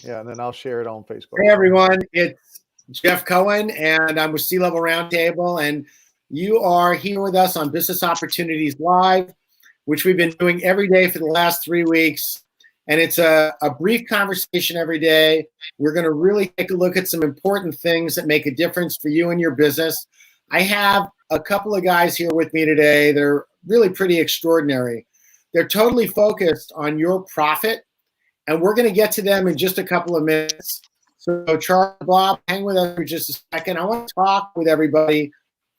Yeah, and then I'll share it on Facebook. Hey everyone, it's Jeff Cohen, and I'm with C-Level Roundtable, and you are here with us on Business Opportunities Live, which we've been doing every day for the last 3 weeks. And it's a brief conversation every day. We're going to really take a look at some important things that make a difference for you and your business. I have a couple of guys here with me today. They're really pretty extraordinary. They're totally focused on your profit, and we're going to get to them in just a couple of minutes. So Charles, Bob, hang with us for just a second. I want to talk with everybody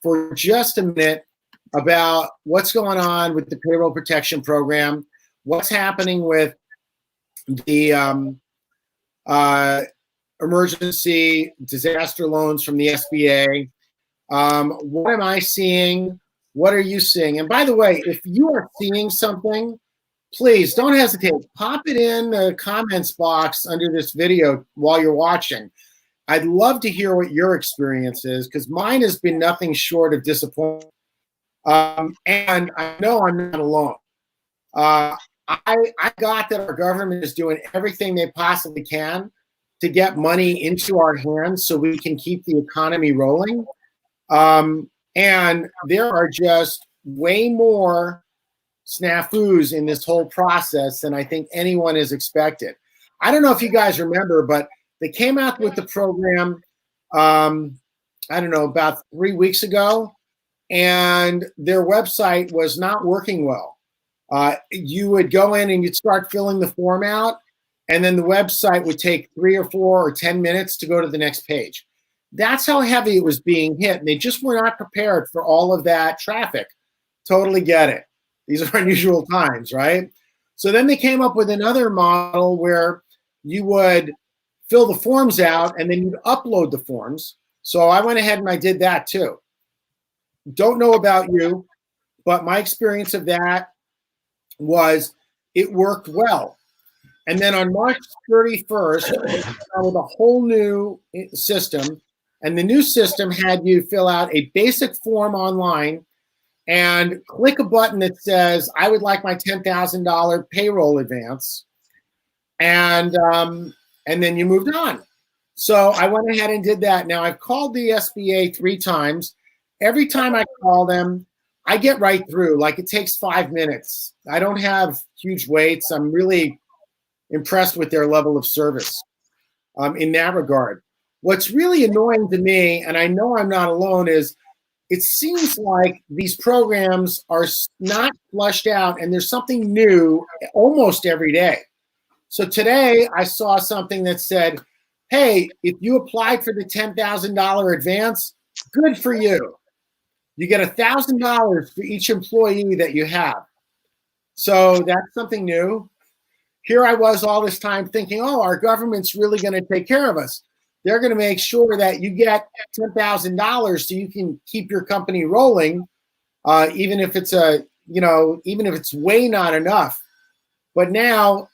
for just a minute about what's going on with the payroll protection program, what's happening with the emergency disaster loans from the SBA. What am I seeing? What are you seeing? And by the way, if you are seeing something, please don't hesitate. Pop it in the comments box under this video while you're watching. I'd love to hear what your experience is, because mine has been nothing short of disappointing. And I know I'm not alone. I got that our government is doing everything they possibly can to get money into our hands so we can keep the economy rolling. And there are just way more snafus in this whole process than I think anyone has expected. I don't know if you guys remember, but they came out with the program, I don't know, about 3 weeks ago, and their website was not working well. You would go in and you'd start filling the form out, and then the website would take 3 or 4 or 10 minutes to go to the next page. That's how heavy it was being hit, and they just were not prepared for all of that traffic. Totally get it. These are unusual times, right? So then they came up with another model where you would fill the forms out and then you'd upload the forms. So I went ahead and I did that too. Don't know about you, but my experience of that was it worked well. And then on March 31st, we started a whole new system. And the new system had you fill out a basic form online and click a button that says, I would like my $10,000 payroll advance. And then you moved on. So I went ahead and did that. Now I've called the SBA 3 times. Every time I call them, I get right through. Like, it takes 5 minutes. I don't have huge waits. I'm really impressed with their level of service in that regard. What's really annoying to me, and I know I'm not alone, is it seems like these programs are not flushed out, and there's something new almost every day. So today I saw something that said, hey, if you applied for the $10,000 advance, good for you. You get $1,000 for each employee that you have. So that's something new. Here I was all this time thinking, oh, our government's really going to take care of us. They're going to make sure that you get $10,000 so you can keep your company rolling, even if it's even if it's way not enough. But now,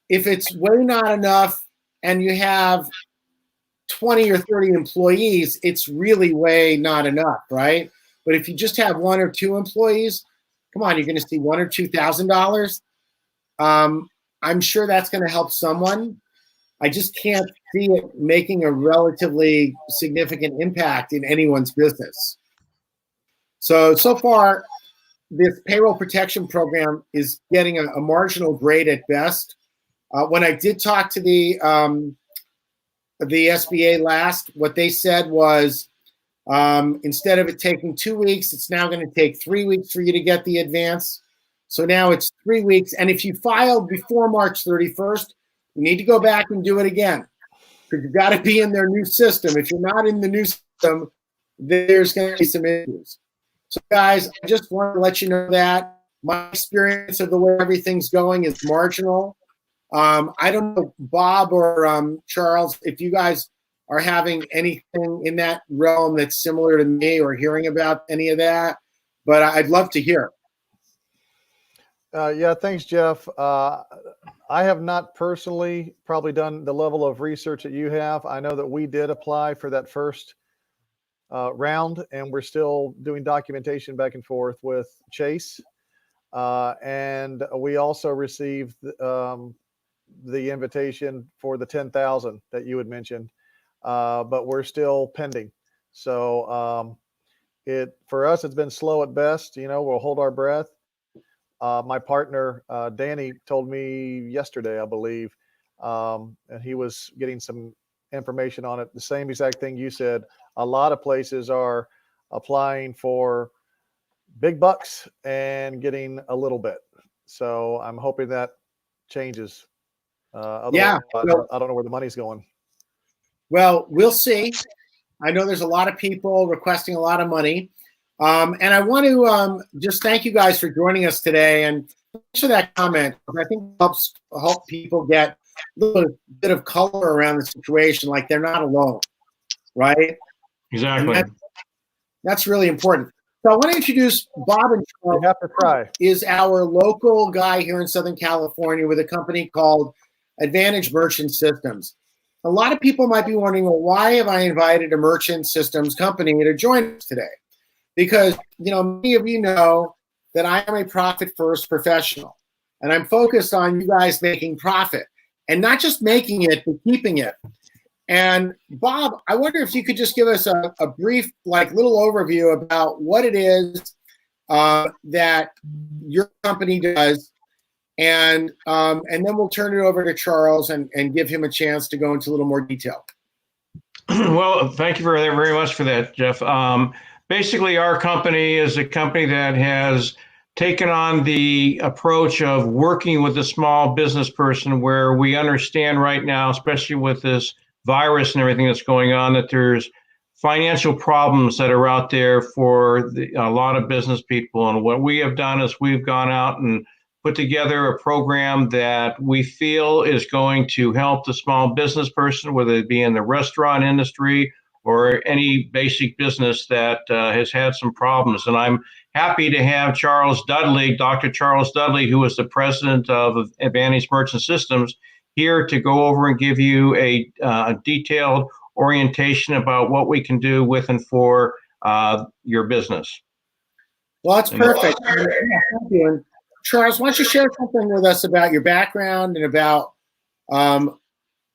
if it's way not enough and you have 20 or 30 employees, it's really way not enough, right? But if you just have 1 or 2 employees, come on, you're going to see $1,000 or $2,000. I'm sure that's going to help someone. I just can't see it making a relatively significant impact in anyone's business. So far, this payroll protection program is getting a marginal grade at best. When I did talk to the SBA last, what they said was, instead of it taking 2 weeks, it's now going to take 3 weeks for you to get the advance. So now it's 3 weeks. And if you filed before March 31st, you need to go back and do it again, because you've got to be in their new system. If you're not in the new system, there's going to be some issues. So guys, I just want to let you know that my experience of the way everything's going is marginal. I don't know, Bob or Charles, if you guys are having anything in that realm that's similar to me or hearing about any of that, but I'd love to hear. Yeah, thanks, Jeff. I have not personally probably done the level of research that you have. I know that we did apply for that first round, and we're still doing documentation back and forth with Chase. And we also received the invitation for the 10,000 that you had mentioned, but we're still pending. So for us, it's been slow at best. We'll hold our breath. My partner, Danny, told me yesterday, I believe, and he was getting some information on it. The same exact thing you said. A lot of places are applying for big bucks and getting a little bit. So I'm hoping that changes. Yeah. Otherwise, I don't know where the money's going. Well, we'll see. I know there's a lot of people requesting a lot of money. And I want to just thank you guys for joining us today. And thanks for that comment. I think it helps help people get a little bit of color around the situation, like they're not alone, right? Exactly. That's really important. So I want to introduce Bob and Charles. You have to try. Is our local guy here in Southern California with a company called Advantage Merchant Systems. A lot of people might be wondering, well, why have I invited a merchant systems company to join us today? Because, many of you know that I am a profit-first professional, and I'm focused on you guys making profit, and not just making it, but keeping it. And Bob, I wonder if you could just give us a brief, little overview about what it is that your company does, and then we'll turn it over to Charles and give him a chance to go into a little more detail. Well, thank you very much for that, Jeff. Basically, our company is a company that has taken on the approach of working with the small business person, where we understand right now, especially with this virus and everything that's going on, that there's financial problems that are out there for a lot of business people. And what we have done is we've gone out and put together a program that we feel is going to help the small business person, whether it be in the restaurant industry or any basic business that has had some problems. And I'm happy to have Charles Dudley, Dr. Charles Dudley, who is the president of Advantage Merchant Systems, here to go over and give you a detailed orientation about what we can do with and for your business. Well, that's perfect. Thank you. And Charles, why don't you share something with us about your background and about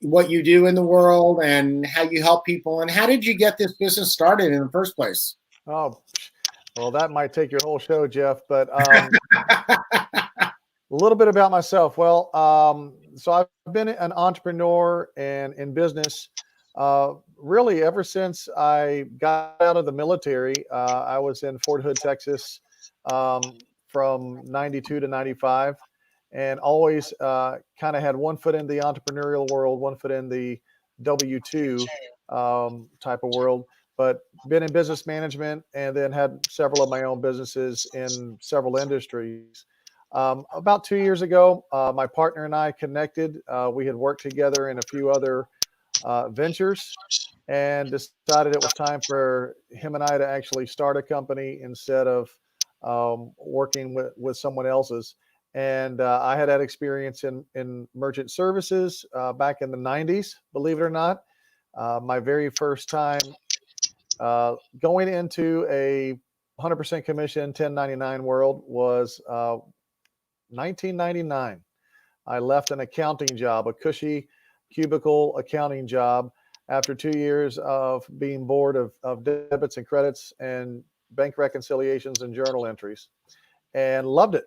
what you do in the world and how you help people, and how did you get this business started in the first place? Oh, well, that might take your whole show, Jeff, but a little bit about myself. Well, so I've been an entrepreneur and in business really ever since I got out of the military. I was in Fort Hood, Texas, from 92 to 95. And always kind of had one foot in the entrepreneurial world, one foot in the W-2 type of world, but been in business management and then had several of my own businesses in several industries. About 2 years ago, my partner and I connected. We had worked together in a few other ventures and decided it was time for him and I to actually start a company instead of working with someone else's. And I had experience in merchant services back in the 90s, believe it or not. My very first time going into a 100% commission 1099 world was 1999. I left an accounting job, a cushy cubicle accounting job, after 2 years of being bored of debits and credits and bank reconciliations and journal entries, and loved it.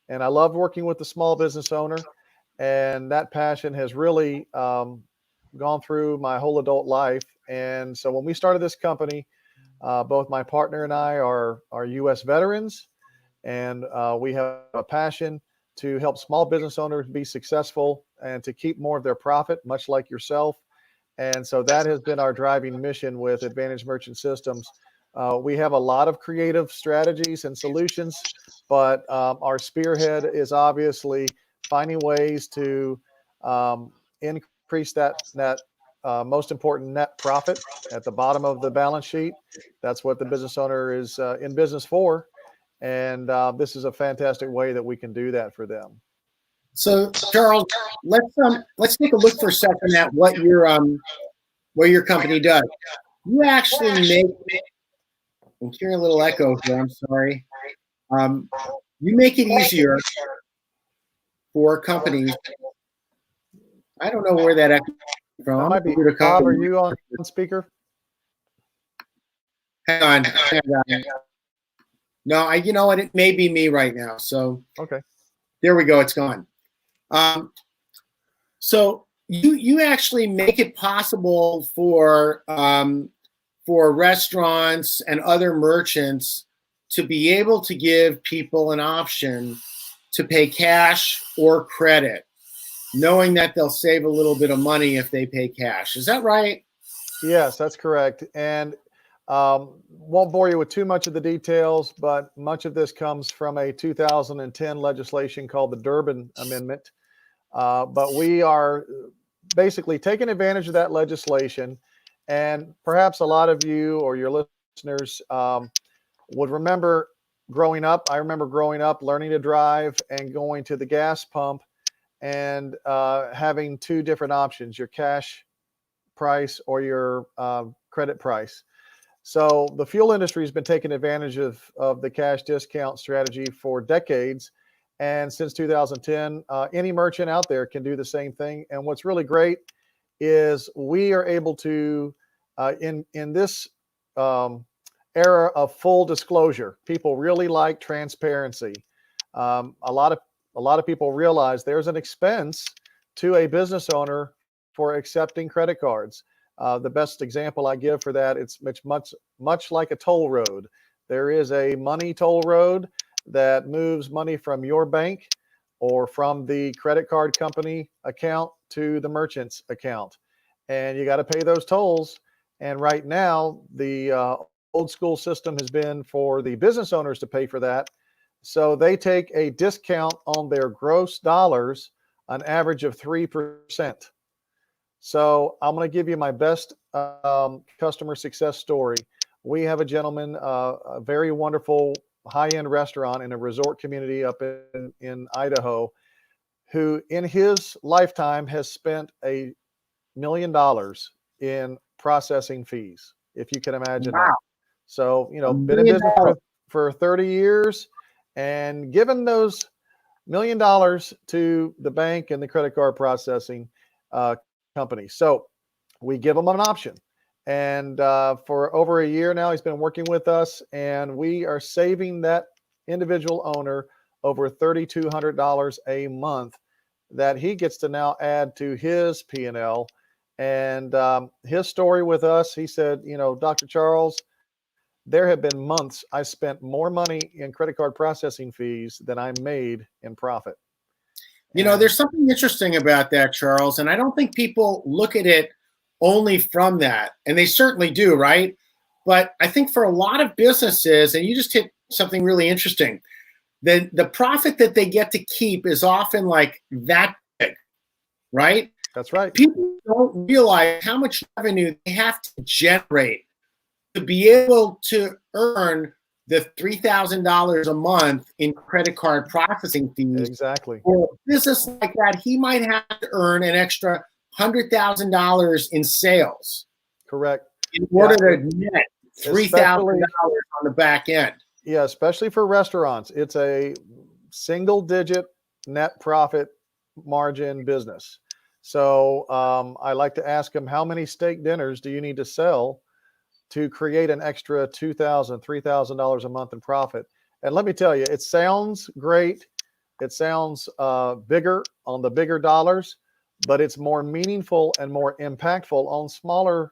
And I loved working with the small business owner, and that passion has really gone through my whole adult life. And so when we started this company, both my partner and I are U.S. veterans, and we have a passion to help small business owners be successful and to keep more of their profit, much like yourself. And so that has been our driving mission with Advantage Merchant Systems. We have a lot of creative strategies and solutions, but our spearhead is obviously finding ways to increase that most important net profit at the bottom of the balance sheet. That's what the business owner is in business for, and this is a fantastic way that we can do that for them. So, Charles, let's take a look for a second at what your company does. You actually make. I'm hearing a little echo here. I'm sorry. You make it easier for companies I don't know where that echo came from. That I'm might be going to Bob. come. Are you on speaker? Hang on. Hang on. No, you know what? It may be me right now. So Okay. there we go. It's gone. So you actually make it possible for restaurants and other merchants to be able to give people an option to pay cash or credit, knowing that they'll save a little bit of money if they pay cash. Is that right? Yes, that's correct. And won't bore you with too much of the details, but much of this comes from a 2010 legislation called the Durbin Amendment. But we are basically taking advantage of that legislation. And perhaps a lot of you or your listeners would remember growing up. I remember growing up, learning to drive and going to the gas pump and having two different options, your cash price or your credit price. So the fuel industry has been taking advantage of the cash discount strategy for decades. And since 2010, any merchant out there can do the same thing. And what's really great is we are able to, in this era of full disclosure, people really like transparency. A lot of people realize there's an expense to a business owner for accepting credit cards. The best example I give for that, it's much like a toll road. There is a money toll road that moves money from your bank or from the credit card company account to the merchant's account. And you got to pay those tolls. And right now, the old school system has been for the business owners to pay for that. So they take a discount on their gross dollars, an average of 3%. So I'm going to give you my best customer success story. We have a gentleman, a very wonderful high-end restaurant in a resort community up in Idaho, who in his lifetime has spent $1 million in processing fees, if you can imagine that. So, been in business for 30 years and given those $1 million to the bank and the credit card processing company. So we give them an option. And for over a year now, he's been working with us, and we are saving that individual owner over $3,200 a month that he gets to now add to his P&L. And his story with us, he said, Dr. Charles, there have been months I spent more money in credit card processing fees than I made in profit. There's something interesting about that, Charles, and I don't think people look at it only from that, and they certainly do, right? But I think for a lot of businesses, and you just hit something really interesting, then the profit that they get to keep is often like that big, right? That's right. People don't realize how much revenue they have to generate to be able to earn the $3,000 a month in credit card processing fees. Exactly. For a business like that, he might have to earn an extra $100,000 in sales. Correct. In order to net $3,000 on the back end. Yeah, especially for restaurants. It's a single-digit net profit margin business. So I like to ask them, how many steak dinners do you need to sell to create an extra $2,000, $3,000 a month in profit? And let me tell you, it sounds great. It sounds bigger on the bigger dollars, but it's more meaningful and more impactful on smaller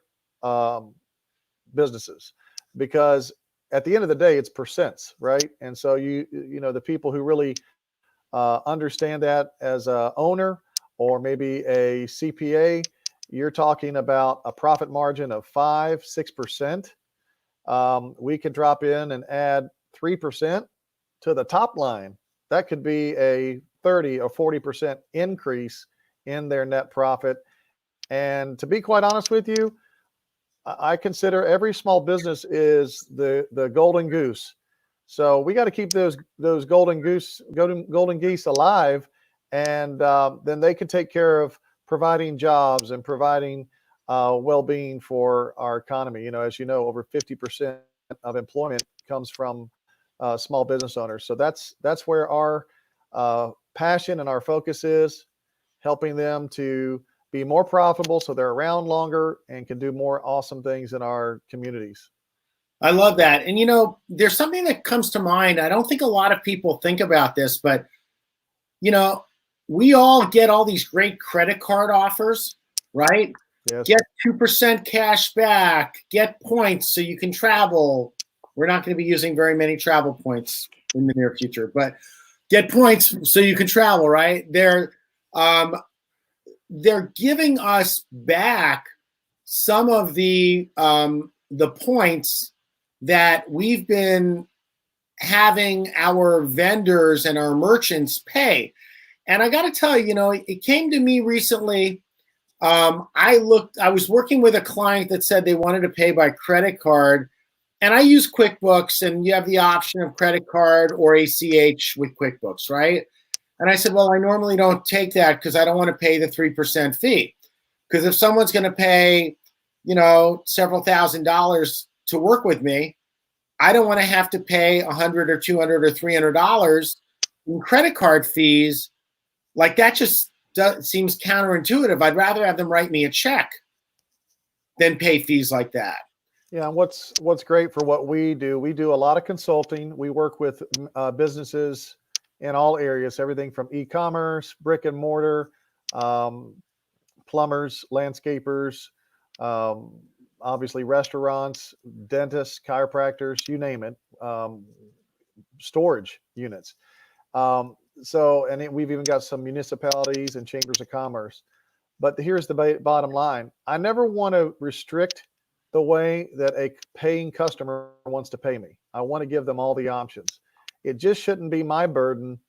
businesses, because at the end of the day, it's percents, right? And so the people who really understand that as a owner or maybe a CPA, you're talking about a profit margin of 5-6%. We could drop in and add 3% to the top line. That could be a 30 or 40% increase in their net profit. And to be quite honest with you, I consider every small business is the golden goose. So we got to keep those golden geese alive, and then they can take care of providing jobs and providing well-being for our economy. As you know, over 50% of employment comes from small business owners. So that's where our passion and our focus is, helping them to be more profitable so they're around longer and can do more awesome things in our communities. I love that. And, there's something that comes to mind. I don't think a lot of people think about this, but, we all get all these great credit card offers, right? Yes. Get 2% cash back, get points so you can travel. We're not going to be using very many travel points in the near future, but get points so you can travel, right? They're giving us back some of the points that we've been having our vendors and our merchants pay. And I got to tell you, it came to me recently. I was working with a client that said they wanted to pay by credit card, and I use QuickBooks, and you have the option of credit card or ACH with QuickBooks, right? And I said, well, I normally don't take that because I don't want to pay the 3% fee. Because if someone's going to pay, several $1,000s to work with me, I don't want to have to pay $100 or $200 or $300 in credit card fees. Like, that just seems counterintuitive. I'd rather have them write me a check than pay fees like that. Yeah, and what's great for what we do a lot of consulting. We work with businesses in all areas, everything from e-commerce, brick and mortar, plumbers, landscapers, obviously restaurants, dentists, chiropractors, you name it, storage units. We've even got some municipalities and chambers of commerce. But here's the bottom line. I never want to restrict the way that a paying customer wants to pay me. I want to give them all the options. It just shouldn't be my burden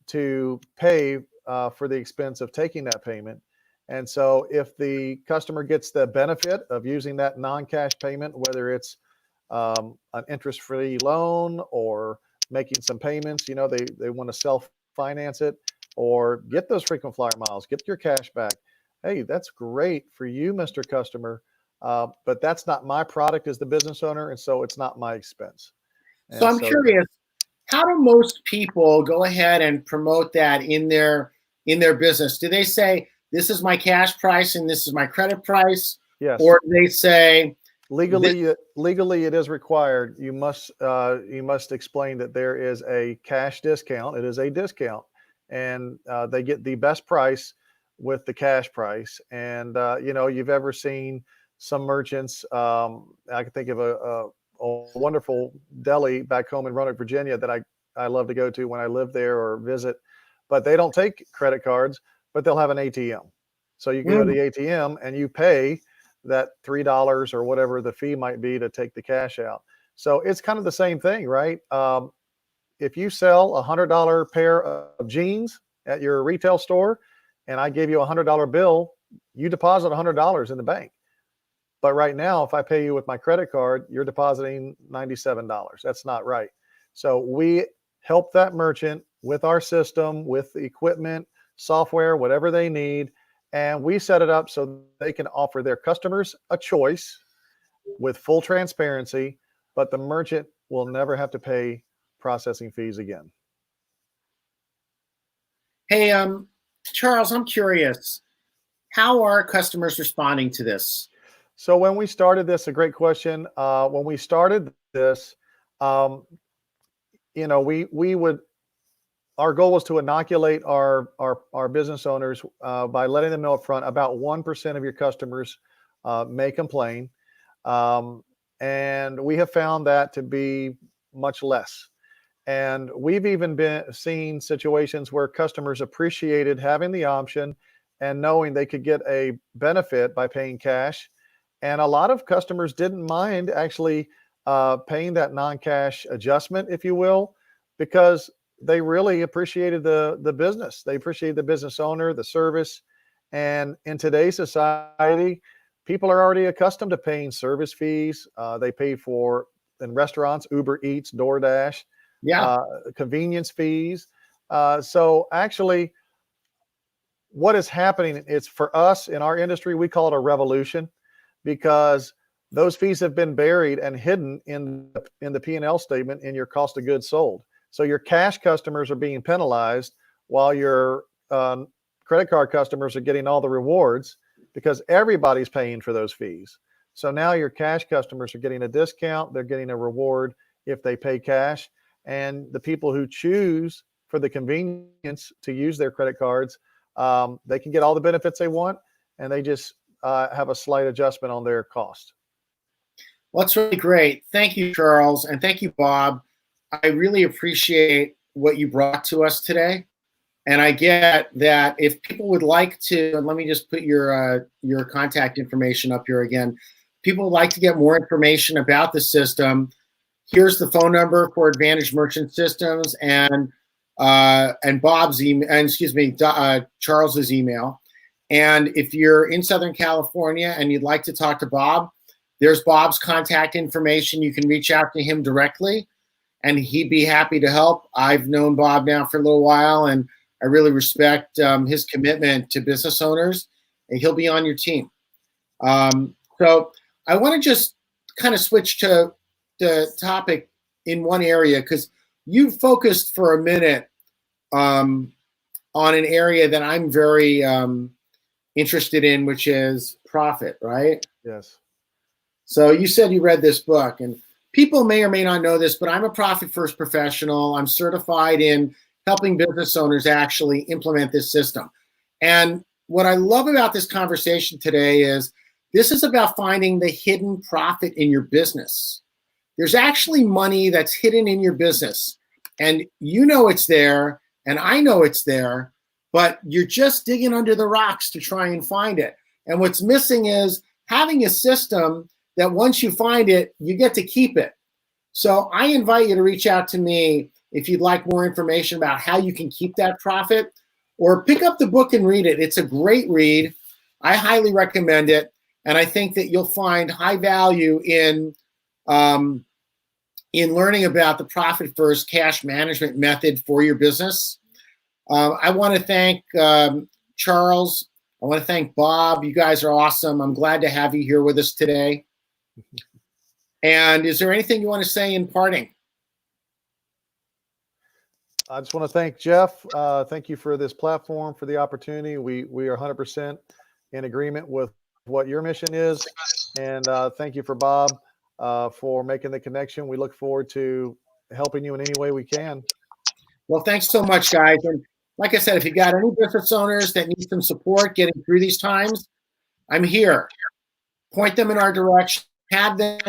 to pay for the expense of taking that payment. And so if the customer gets the benefit of using that non-cash payment, whether it's an interest-free loan or making some payments, they want to self-finance it or get those frequent flyer miles, get your cash back. Hey, that's great for you, Mr. Customer. But that's not my product as the business owner, and so it's not my expense. So I'm curious, how do most people go ahead and promote that in their business? Do they say, this is my cash price and this is my credit price? Yes. Or do they say, legally it is required. You must explain that there is a cash discount. It is a discount, and they get the best price with the cash price. And you've ever seen some merchants, I can think of a wonderful deli back home in Roanoke, Virginia that I love to go to when I live there or visit, but they don't take credit cards, but they'll have an ATM. So you go to the ATM and you pay that $3 or whatever the fee might be to take the cash out. So it's kind of the same thing, right? If you sell $100 pair of jeans at your retail store and I gave you a $100 bill, you deposit $100 in the bank. But right now, if I pay you with my credit card, you're depositing $97. That's not right. So we help that merchant with our system, with the equipment, software, whatever they need. And we set it up so they can offer their customers a choice with full transparency, but the merchant will never have to pay processing fees again. Hey, Charles, I'm curious, how are customers responding to this? So when we started this, a great question. When we started this, our goal was to inoculate our business owners by letting them know up front about 1% of your customers may complain. And we have found that to be much less. And we've even seen situations where customers appreciated having the option and knowing they could get a benefit by paying cash. And a lot of customers didn't mind actually paying that non-cash adjustment, if you will, because they really appreciated the business. They appreciated the business owner, the service. And in today's society, people are already accustomed to paying service fees. They pay for, in restaurants, Uber Eats, DoorDash, convenience fees. So actually, what is happening is, for us in our industry, we call it a revolution, because those fees have been buried and hidden in the P&L statement in your cost of goods sold. So your cash customers are being penalized while your credit card customers are getting all the rewards because everybody's paying for those fees. So now your cash customers are getting a discount. They're getting a reward if they pay cash. And the people who choose for the convenience to use their credit cards, they can get all the benefits they want, and they just have a slight adjustment on their cost. Well, that's really great. Thank you, Charles, and thank you, Bob. I really appreciate what you brought to us today. And I get that if people would like to, and let me just put your contact information up here again. People would like to get more information about the system. Here's the phone number for Advantage Merchant Systems and Bob's email, and Charles's email. And if you're in Southern California and you'd like to talk to Bob, there's Bob's contact information. You can reach out to him directly, and he'd be happy to help. I've known Bob now for a little while, and I really respect his commitment to business owners, and he'll be on your team. So I want to just kind of switch to the topic in one area, because you focused for a minute on an area that I'm very interested in, which is profit, right? Yes. So you said you read this book, and people may or may not know this, but I'm a profit first professional. I'm certified in helping business owners actually implement this system. And what I love about this conversation today is this is about finding the hidden profit in your business. There's actually money that's hidden in your business, and you know it's there, and I know it's there, but you're just digging under the rocks to try and find it. And what's missing is having a system that once you find it, you get to keep it. So I invite you to reach out to me if you'd like more information about how you can keep that profit, or pick up the book and read it. It's a great read. I highly recommend it. And I think that you'll find high value in learning about the profit first cash management method for your business. I want to thank Charles. I want to thank Bob. You guys are awesome. I'm glad to have you here with us today. And is there anything you want to say in parting? I just want to thank Jeff. Thank you for this platform, for the opportunity. We are 100% in agreement with what your mission is. And thank you for Bob for making the connection. We look forward to helping you in any way we can. Well, thanks so much, guys. And like I said, if you got any business owners that need some support getting through these times, I'm here. Point them in our direction. Have them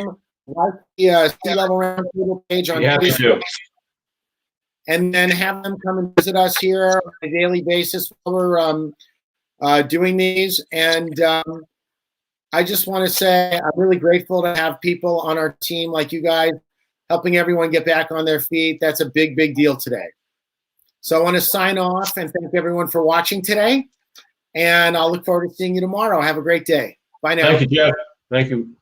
like the C-Level Roundtable page on Facebook. And then have them come and visit us here on a daily basis while we're doing these. And I just want to say I'm really grateful to have people on our team like you guys helping everyone get back on their feet. That's a big, big deal today. So I want to sign off and thank everyone for watching today. And I'll look forward to seeing you tomorrow. Have a great day. Bye now. Thank you, Jeff. Thank you.